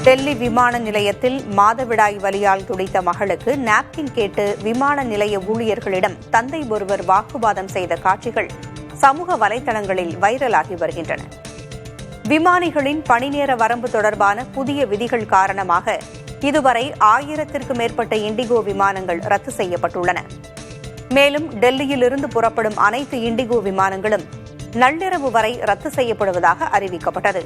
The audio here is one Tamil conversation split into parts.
டெல்லி விமான நிலையத்தில் மாதவிடாய் வலியால் துடித்த மகளுக்கு நாப்கின் கேட்டு விமான நிலைய ஊழியர்களிடம் தந்தை ஒருவர் வாக்குவாதம் செய்த காட்சிகள் சமூக வலைதளங்களில் வைரலாகி வருகின்றன. விமானிகளின் பணிநேர வரம்பு தொடர்பான புதிய விதிகள் காரணமாக இதுவரை 1000த்திற்கும் மேற்பட்ட இண்டிகோ விமானங்கள் ரத்து செய்யப்பட்டுள்ளன. மேலும் டெல்லியிலிருந்து புறப்படும் அனைத்து இண்டிகோ விமானங்களும் நள்ளிரவு வரை ரத்து செய்யப்படுவதாக அறிவிக்கப்பட்டது.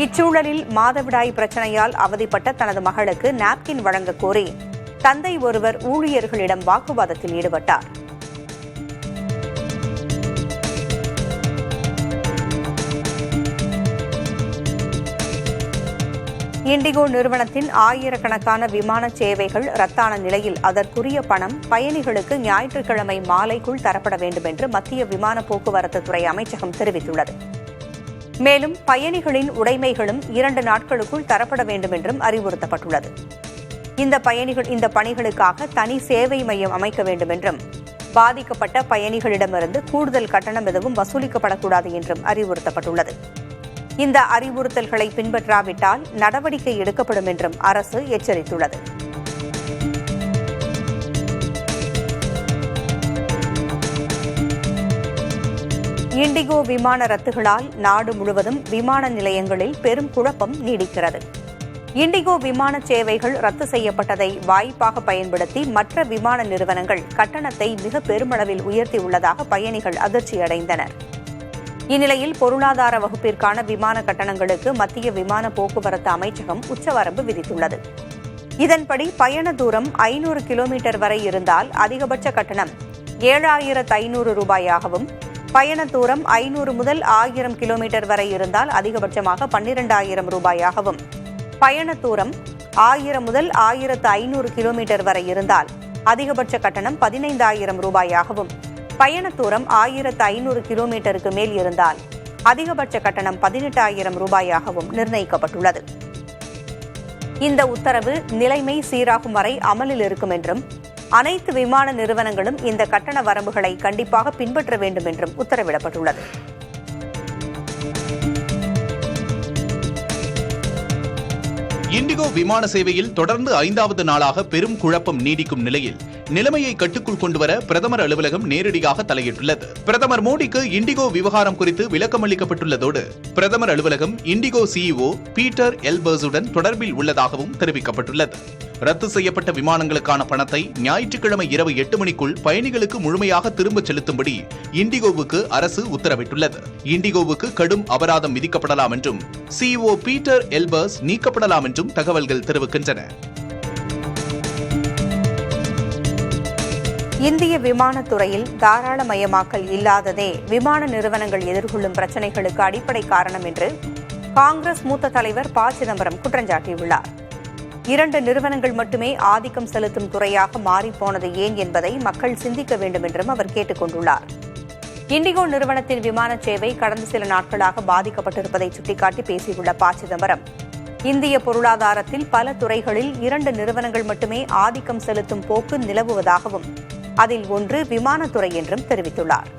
இச்சூழலில் மாதவிடாய் பிரச்சினையால் அவதிப்பட்ட தனது மகளுக்கு நாப்கின் வழங்க கோரி தந்தை ஒருவர் ஊழியர்களிடம் வாக்குவாதத்தில் ஈடுபட்டார். இண்டிகோ நிறுவனத்தின் ஆயிரக்கணக்கான விமான சேவைகள் ரத்தான நிலையில் அதற்குரிய பணம் பயணிகளுக்கு ஞாயிற்றுக்கிழமை மாலைக்குள் தரப்பட வேண்டும் என்று மத்திய விமான போக்குவரத்து துறை அமைச்சகம் தெரிவித்துள்ளது. மேலும் பயணிகளின் உடைமைகளும் 2 நாட்களுக்குள் தரப்பட வேண்டும் என்றும் அறிவுறுத்தப்பட்டுள்ளது. இந்த பணிகளுக்காக தனி சேவை மையம் அமைக்க வேண்டும் என்றும் பாதிக்கப்பட்ட பயணிகளிடமிருந்து கூடுதல் கட்டணம் எதுவும் வசூலிக்கப்படக்கூடாது என்றும் அறிவுறுத்தப்பட்டுள்ளது. இந்த அறிவுறுத்தல்களை பின்பற்றாவிட்டால் நடவடிக்கை எடுக்கப்படும் என்றும் அரசு எச்சரித்துள்ளது. இண்டிகோ விமான ரத்துகளால் நாடு முழுவதும் விமான நிலையங்களில் பெரும் குழப்பம் நீடிக்கிறது. இண்டிகோ விமான சேவைகள் ரத்து செய்யப்பட்டதை வாய்ப்பாக பயன்படுத்தி மற்ற விமான நிறுவனங்கள் கட்டணத்தை மிக பெருமளவில் உயர்த்தியுள்ளதாக பயணிகள் அதிர்ச்சியடைந்தனர். இந்நிலையில் பொருளாதார வகுப்பிற்கான விமான கட்டணங்களுக்கு மத்திய விமான போக்குவரத்து அமைச்சகம் உச்சவரம்பு விதித்துள்ளது. இதன்படி பயண தூரம் 500 கிலோமீட்டர் வரை இருந்தால் அதிகபட்ச கட்டணம் 7500 ரூபாயாகவும், பயண தூரம் 500 முதல் 1000 கிலோமீட்டர் வரை இருந்தால் அதிகபட்சமாக 12000 ரூபாயாகவும், பயண தூரம் 1000 முதல் 1500 கிலோமீட்டர் வரை இருந்தால் அதிகபட்ச கட்டணம் 15000 ரூபாயாகவும், பயண தூரம் 1500 கிலோமீட்டருக்கு மேல் இருந்தால் அதிகபட்ச கட்டணம் 18000 ரூபாயாகவும் நிர்ணயிக்கப்பட்டுள்ளது. இந்த உத்தரவு நிலைமை சீராகும் வரை அமலில் இருக்கும் என்றும் அனைத்து விமான நிறுவனங்களும் இந்த கட்டண வரம்புகளை கண்டிப்பாக பின்பற்ற வேண்டும் என்றும் உத்தரவிடப்பட்டுள்ளது. இண்டிகோ விமான சேவையில் தொடர்ந்து 5வது நாளாக பெரும் குழப்பம் நீடிக்கும் நிலையில் நிலைமையை கட்டுக்குள் கொண்டுவர பிரதமர் அலுவலகம் நேரடியாக தலையிட்டுள்ளது. பிரதமர் மோடிக்கு இண்டிகோ விவகாரம் குறித்து விளக்கம் அளிக்கப்பட்டுள்ளதோடு பிரதமர் அலுவலகம் இண்டிகோ சிஇஓ பீட்டர் எல்பர்ஸுடன் தொடர்பில் உள்ளதாகவும் தெரிவிக்கப்பட்டுள்ளது. ரத்து செய்யப்பட்ட விமானங்களுக்கான பணத்தை ஞாயிற்றுக்கிழமை இரவு 8 மணிக்குள் பயணிகளுக்கு முழுமையாக திரும்ப செலுத்தும்படி இண்டிகோவுக்கு அரசு உத்தரவிட்டுள்ளது. இண்டிகோவுக்கு கடும் அபராதம் விதிக்கப்படலாம் என்றும் சிஇஓ பீட்டர் எல்பர்ஸ் நீக்கப்படலாம் என்றும் தகவல்கள் தெரிவிக்கின்றன. இந்திய விமானத்துறையில் தாராளமயமாக்கல் இல்லாததே விமான நிறுவனங்கள் எதிர்கொள்ளும் பிரச்சினைகளுக்கு அடிப்படை காரணம் என்று காங்கிரஸ் மூத்த தலைவர் ப. சிதம்பரம் குற்றஞ்சாட்டியுள்ளார். 2 நிறுவனங்கள் மட்டுமே ஆதிக்கம் செலுத்தும் துறையாக மாறிப்போனது ஏன் என்பதை மக்கள் சிந்திக்க வேண்டும் என்றும் அவர் கேட்டுக் கொண்டுள்ளார். இண்டிகோ நிறுவனத்தின் விமான சேவை கடந்த சில நாட்களாக பாதிக்கப்பட்டிருப்பதை சுட்டிக்காட்டி பேசியுள்ள ப. சிதம்பரம், இந்திய பொருளாதாரத்தில் பல துறைகளில் 2 நிறுவனங்கள் மட்டுமே ஆதிக்கம் செலுத்தும் போக்கு நிலவுவதாகவும் அதில் ஒன்று விமானத்துறை என்றும் தெரிவித்துள்ளார்.